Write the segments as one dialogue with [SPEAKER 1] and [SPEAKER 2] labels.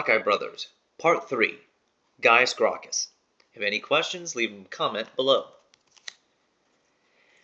[SPEAKER 1] Gracchi Brothers, Part 3, Gaius Gracchus. If any questions, leave them a comment below.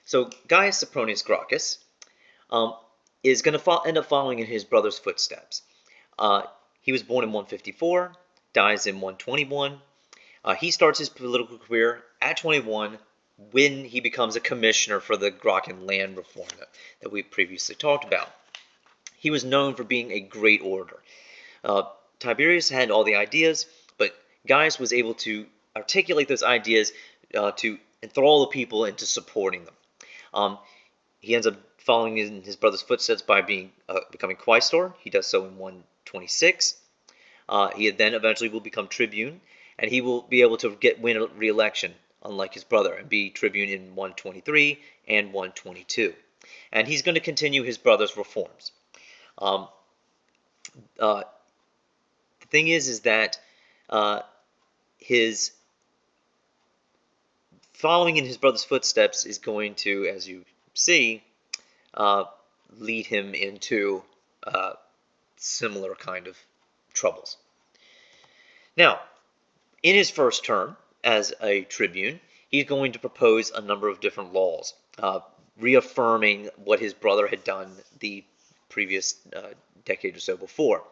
[SPEAKER 1] So Gaius Sempronius Gracchus is going to end up following in his brother's footsteps. He was born in 154, dies in 121. He starts his political career at 21 when he becomes a commissioner for the Gracchian land reform that we previously talked about. He was known for being a great orator. Tiberius had all the ideas, but Gaius was able to articulate those ideas to enthrall the people into supporting them. He ends up following in his brother's footsteps by becoming quaestor. He does so in 126. He then eventually will become tribune, and he will be able to win a re-election, unlike his brother, and be tribune in 123 and 122. And he's going to continue his brother's reforms. The thing is that his following in his brother's footsteps is going to, as you see, lead him into similar kind of troubles. Now, in his first term as a tribune, he's going to propose a number of different laws, reaffirming what his brother had done the previous decade or so before,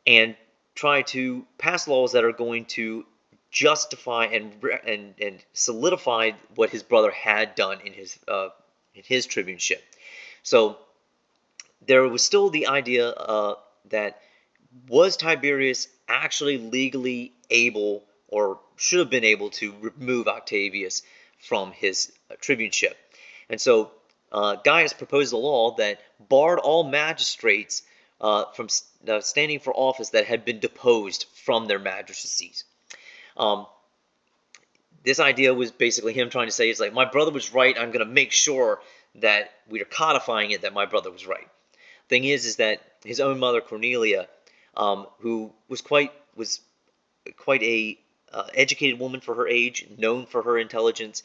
[SPEAKER 1] and try to pass laws that are going to justify and solidify what his brother had done in his tribuneship. So there was still the idea that was Tiberius actually legally able or should have been able to remove Octavius from his tribuneship. And so Gaius proposed a law that barred all magistrates from standing for office that had been deposed from their magistracies. This idea was basically him trying to say, it's like, my brother was right, I'm going to make sure that we are codifying it that my brother was right. Thing is that his own mother Cornelia, who was quite a educated woman for her age, known for her intelligence,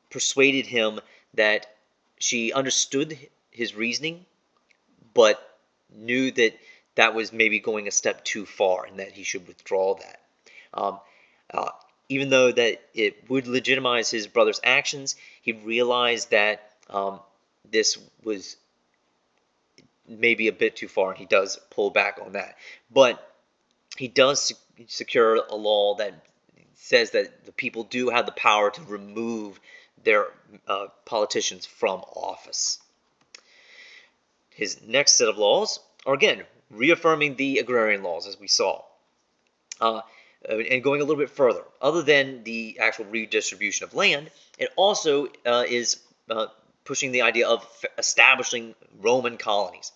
[SPEAKER 1] persuaded him that she understood his reasoning, but knew that that was maybe going a step too far and that he should withdraw that. Even though that it would legitimize his brother's actions, he realized that this was maybe a bit too far, and he does pull back on that. But he does secure a law that says that the people do have the power to remove their politicians from office. His next set of laws are, again, reaffirming the agrarian laws, as we saw, and going a little bit further. Other than the actual redistribution of land, it also is pushing the idea of establishing Roman colonies,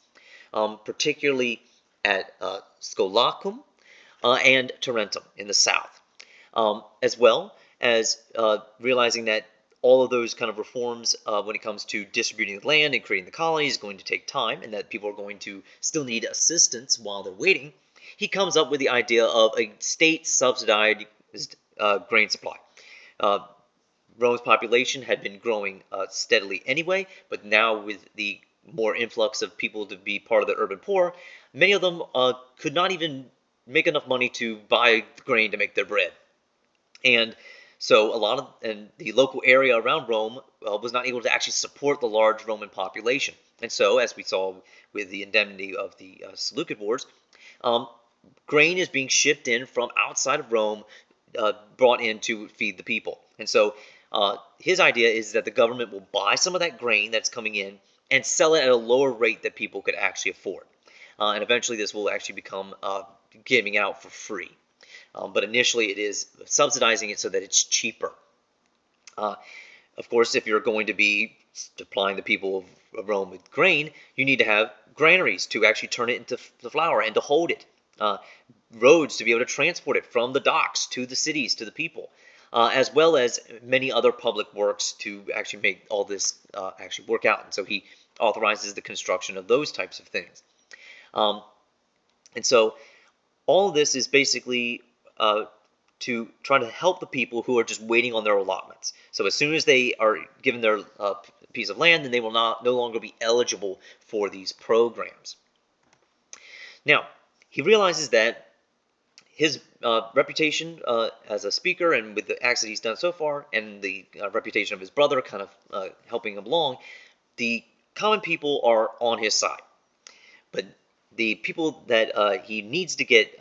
[SPEAKER 1] particularly at Scolacum and Tarentum in the south, as well as realizing that all of those kind of reforms when it comes to distributing the land and creating the colonies is going to take time, and that people are going to still need assistance while they're waiting. He comes up with the idea of a state-subsidized grain supply. Rome's population had been growing steadily anyway, but now with the more influx of people to be part of the urban poor, many of them could not even make enough money to buy grain to make their bread. And so the local area around Rome was not able to actually support the large Roman population. And so, as we saw with the indemnity of the Seleucid Wars, grain is being shipped in from outside of Rome, brought in to feed the people. And so his idea is that the government will buy some of that grain that's coming in and sell it at a lower rate that people could actually afford. And eventually this will actually become giving out for free. But initially it is subsidizing it so that it's cheaper. Of course, if you're going to be supplying the people of Rome with grain, you need to have granaries to actually turn it into the flour and to hold it. Roads to be able to transport it from the docks to the cities, to the people, as well as many other public works to actually make all this actually work out. And so he authorizes the construction of those types of things. And so all of this is basically to try to help the people who are just waiting on their allotments. So as soon as they are given their piece of land, then they will no longer be eligible for these programs. Now, he realizes that his reputation as a speaker, and with the acts that he's done so far, and the reputation of his brother kind of helping him along, the common people are on his side. But the people that he needs to get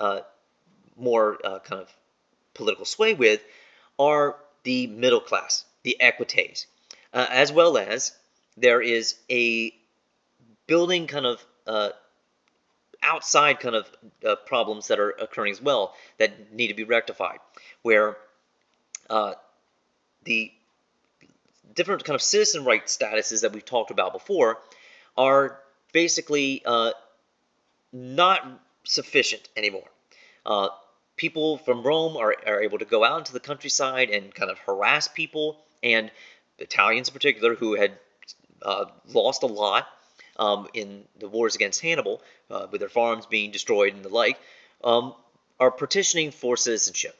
[SPEAKER 1] more kind of political sway with are the middle class, the equites, as well as there is a building kind of outside kind of problems that are occurring as well that need to be rectified, where the different kind of citizen rights statuses that we've talked about before are basically not sufficient anymore. People from Rome are able to go out into the countryside and kind of harass people, and Italians in particular, who had lost a lot in the wars against Hannibal, with their farms being destroyed and the like, are petitioning for citizenship.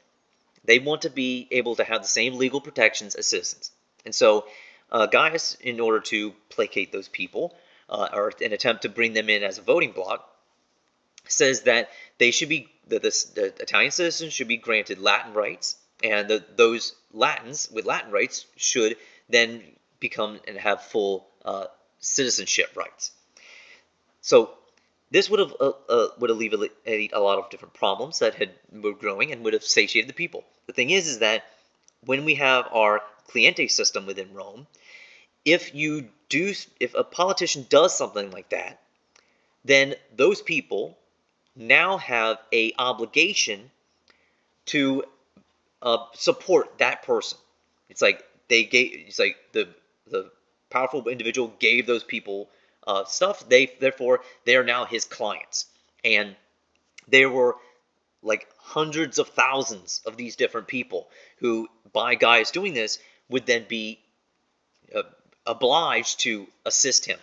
[SPEAKER 1] They want to be able to have the same legal protections as citizens. And so Gaius, in order to placate those people, or an attempt to bring them in as a voting bloc, says that they should be the Italian citizens should be granted Latin rights, and those Latins with Latin rights should then become and have full citizenship rights. So this would have alleviated a lot of different problems that were growing and would have satiated the people. The thing is that when we have our cliente system within Rome, if a politician does something like that, then those people now have a obligation to support that person. It's like the powerful individual gave those people stuff. Therefore they are now his clients, and there were like hundreds of thousands of these different people who, by Gaius doing this, would then be obliged to assist him,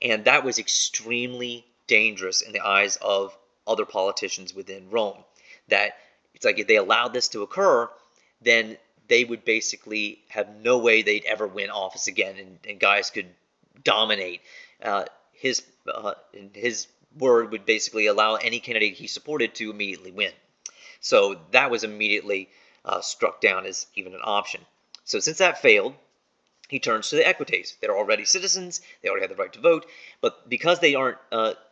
[SPEAKER 1] and that was extremely dangerous in the eyes of other politicians within Rome. That it's like if they allowed this to occur, then they would basically have no way they'd ever win office again, and Gaius could dominate. His word would basically allow any candidate he supported to immediately win. So that was immediately struck down as even an option. So since that failed, he turns to the equites. They're already citizens. They already have the right to vote. But because they aren't,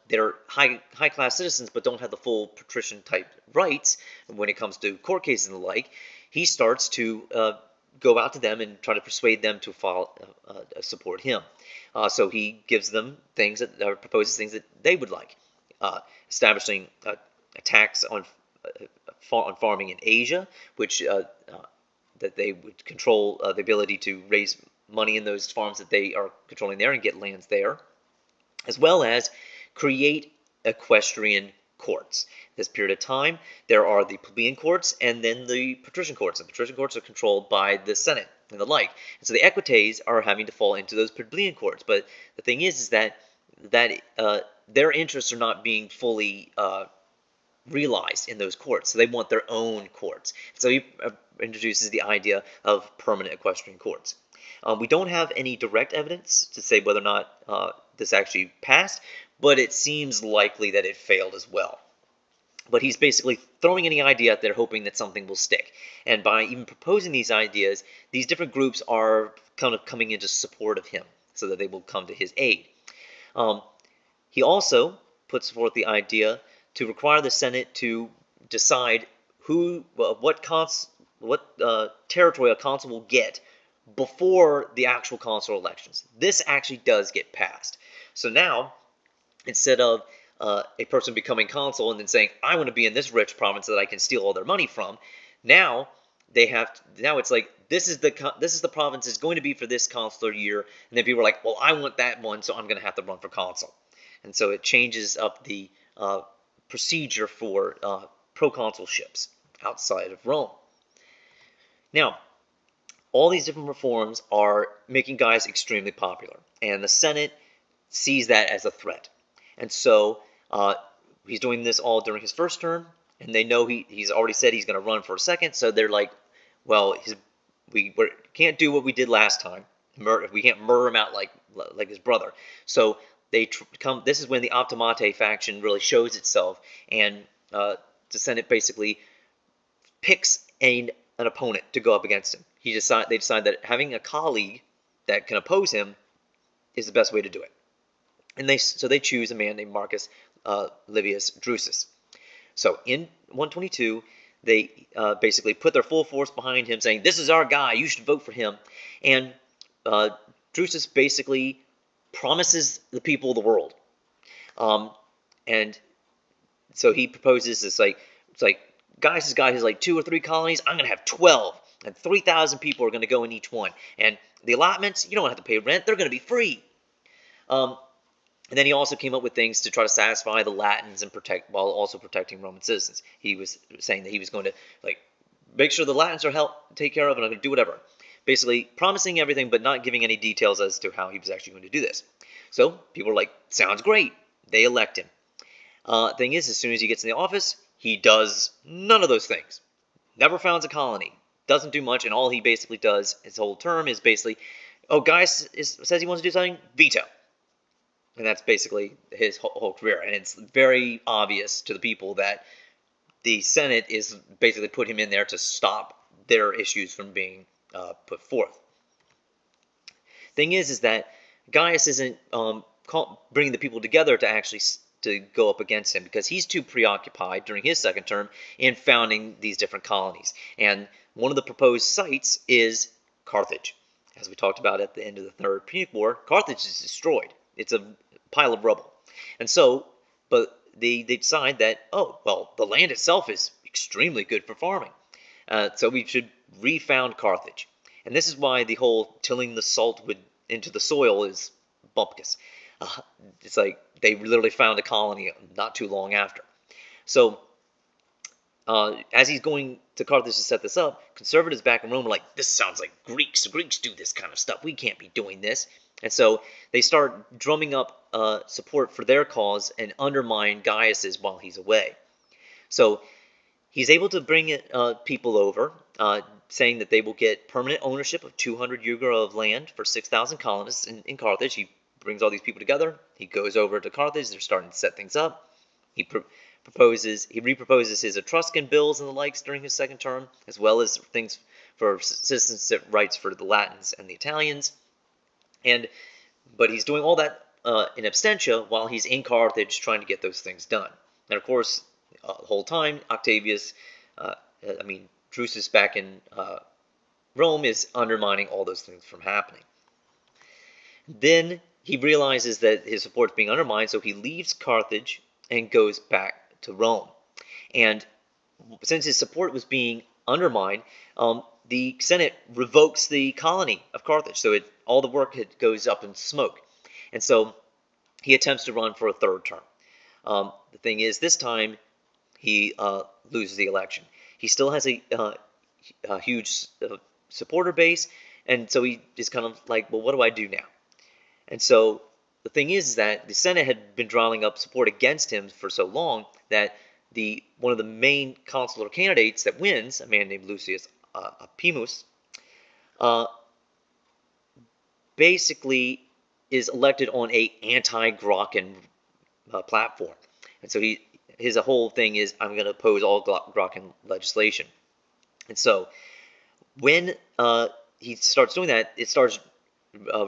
[SPEAKER 1] they're high-class citizens but don't have the full patrician-type rights when it comes to court cases and the like, he starts to go out to them and try to persuade them to support him. So he gives them things proposes things that they would like, establishing a tax on farming in Asia, which that they would control the ability to raise money in those farms that they are controlling there and get lands there, as well as create equestrian courts. This period of time, there are the plebeian courts and then the patrician courts. The patrician courts are controlled by the Senate and the like. And so the equites are having to fall into those plebeian courts. But the thing is that their interests are not being fully realized in those courts. So they want their own courts. So he introduces the idea of permanent equestrian courts. We don't have any direct evidence to say whether or not this actually passed, but it seems likely that it failed as well. But he's basically throwing any idea out there, hoping that something will stick. And by even proposing these ideas, these different groups are kind of coming into support of him, so that they will come to his aid. He also puts forth the idea to require the Senate to decide what territory a consul will get before the actual consular elections. This actually does get passed. So now, instead of a person becoming consul and then saying, I want to be in this rich province that I can steal all their money from, now it's like, this is the province is going to be for this consular year, and then people are like, well, I want that one, so I'm going to have to run for consul. And so it changes up the procedure for proconsulships outside of Rome. Now, all these different reforms are making Gaius extremely popular, and the Senate sees that as a threat. And so he's doing this all during his first term, and they know he's already said he's going to run for a second, so they're like, well, we can't do what we did last time. We can't murder him out like his brother. So this is when the Optimate faction really shows itself, and the Senate basically picks an opponent to go up against him. They decide that having a colleague that can oppose him is the best way to do it. And they choose a man named Marcus Livius Drusus. So in 122, they basically put their full force behind him, saying, "This is our guy. You should vote for him." And Drusus basically promises the people the world. And so he proposes this, it's like Gaius' guy has like 2 or 3 colonies. I'm going to have 12, and 3,000 people are going to go in each one. And the allotments, you don't have to pay rent. They're going to be free. And then he also came up with things to try to satisfy the Latins and while also protecting Roman citizens. He was saying that he was going to make sure the Latins are take care of, and I'm going to do whatever. Basically promising everything, but not giving any details as to how he was actually going to do this. So people are like, sounds great. They elect him. Thing is, as soon as he gets in the office, he does none of those things. Never founds a colony. Doesn't do much, and all he basically does his whole term is basically, Gaius says he wants to do something, veto. And that's basically his whole career. And it's very obvious to the people that the Senate is basically put him in there to stop their issues from being put forth. Thing is that Gaius isn't bringing the people together to actually to go up against him, because he's too preoccupied during his second term in founding these different colonies. And one of the proposed sites is Carthage. As we talked about at the end of the Third Punic War, Carthage is destroyed. It's a pile of rubble. And so, but they decide that, the land itself is extremely good for farming. So we should refound Carthage. And this is why the whole tilling the salt into the soil is bumpkus. It's like they literally found a colony not too long after. So as he's going to Carthage to set this up, conservatives back in Rome are like, this sounds like Greeks. The Greeks do this kind of stuff. We can't be doing this. And so they start drumming up support for their cause and undermine Gaius's while he's away. So he's able to bring people over, saying that they will get permanent ownership of 200 yuga of land for 6,000 colonists in Carthage. He brings all these people together. He goes over to Carthage. They're starting to set things up. He reproposes his Etruscan bills and the likes during his second term, as well as things for citizenship rights for the Latins and the Italians. But he's doing all that in absentia while he's in Carthage trying to get those things done. And of course, the whole time, Drusus back in Rome is undermining all those things from happening. Then he realizes that his support is being undermined, so he leaves Carthage and goes back to Rome. And since his support was being undermined, the Senate revokes the colony of Carthage, so all the work goes up in smoke. And so he attempts to run for a third term. The thing is, this time he loses the election. He still has a huge supporter base, and so he is kind of like, well, what do I do now? And so the thing is that the Senate had been drawing up support against him for so long that one of the main consular candidates that wins, a man named Lucius Opimius, basically is elected on a anti-Gracchian platform. And so his whole thing is, I'm going to oppose all Gracchian legislation. And so when he starts doing that, it starts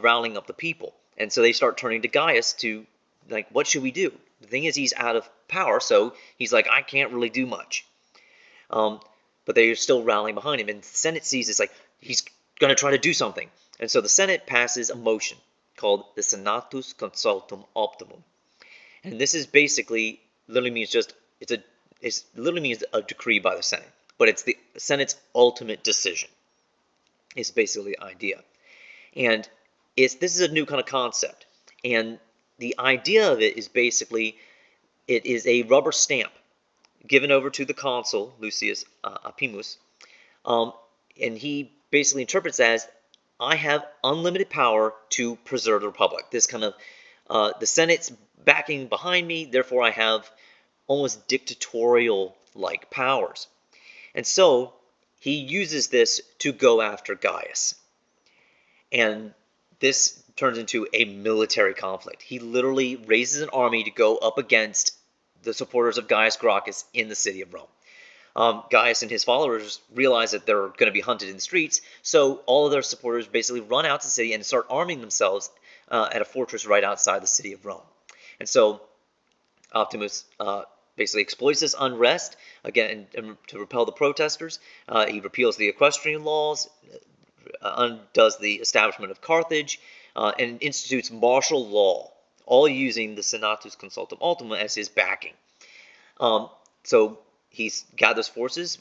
[SPEAKER 1] rallying up the people. And so they start turning to Gaius to, like, what should we do? The thing is, he's out of power, so he's like, I can't really do much. But they're still rallying behind him. And the Senate sees it's like, he's going to try to do something. And so the Senate passes a motion called the Senatus Consultum Optimum. And this is basically, literally means a decree by the Senate. But it's the Senate's ultimate decision. It's basically the idea. And this is a new kind of concept. And the idea of it is basically, it is a rubber stamp given over to the consul, Lucius Opimius, and he basically interprets as, I have unlimited power to preserve the republic. This kind of, the Senate's backing behind me, therefore I have almost dictatorial-like powers. And so he uses this to go after Gaius. And this turns into a military conflict. He literally raises an army to go up against the supporters of Gaius Gracchus in the city of Rome. Gaius and his followers realize that they're going to be hunted in the streets, so all of their supporters basically run out to the city and start arming themselves at a fortress right outside the city of Rome. And so Optimus basically exploits this unrest again to repel the protesters. He repeals the equestrian laws, undoes the establishment of Carthage, and institutes martial law, all using the Senatus Consultum Ultima as his backing. So he gathers forces,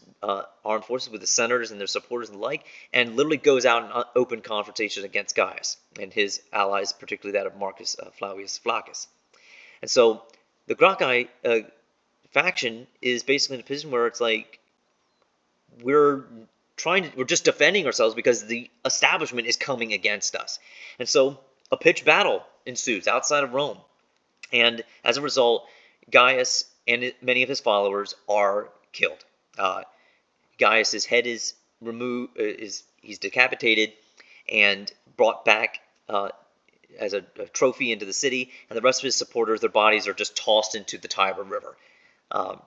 [SPEAKER 1] armed forces with the senators and their supporters and the like, and literally goes out in open confrontation against Gaius and his allies, particularly that of Marcus Flavius Flaccus. And so the Gracchi faction is basically in a position where it's like we're just defending ourselves because the establishment is coming against us. And so a pitched battle ensues outside of Rome. And as a result, Gaius and many of his followers are killed. Gaius's head is removed, he's decapitated and brought back as a trophy into the city, and the rest of his supporters, their bodies are just tossed into the Tiber River,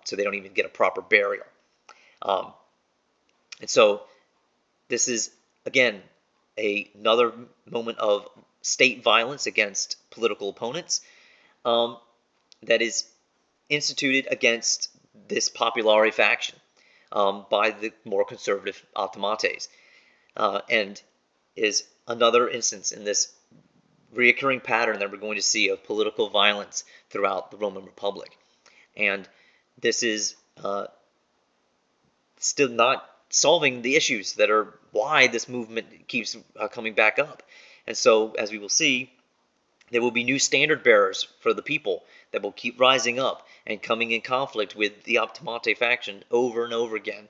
[SPEAKER 1] so they don't even get a proper burial. And so this is, again, another moment of state violence against political opponents that is instituted against this Populari faction by the more conservative Optimates, and is another instance in this reoccurring pattern that we're going to see of political violence throughout the Roman Republic. And this is still not solving the issues that are why this movement keeps coming back up. And so, as we will see, there will be new standard bearers for the people that will keep rising up and coming in conflict with the Optimate faction over and over again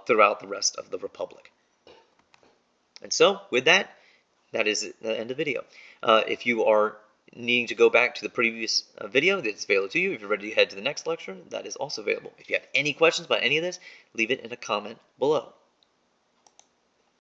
[SPEAKER 1] throughout the rest of the Republic. And so, with that, that is the end of the video. If you are needing to go back to the previous video, that's available to you. If you're ready to head to the next lecture, that is also available. If you have any questions about any of this, leave it in a comment below.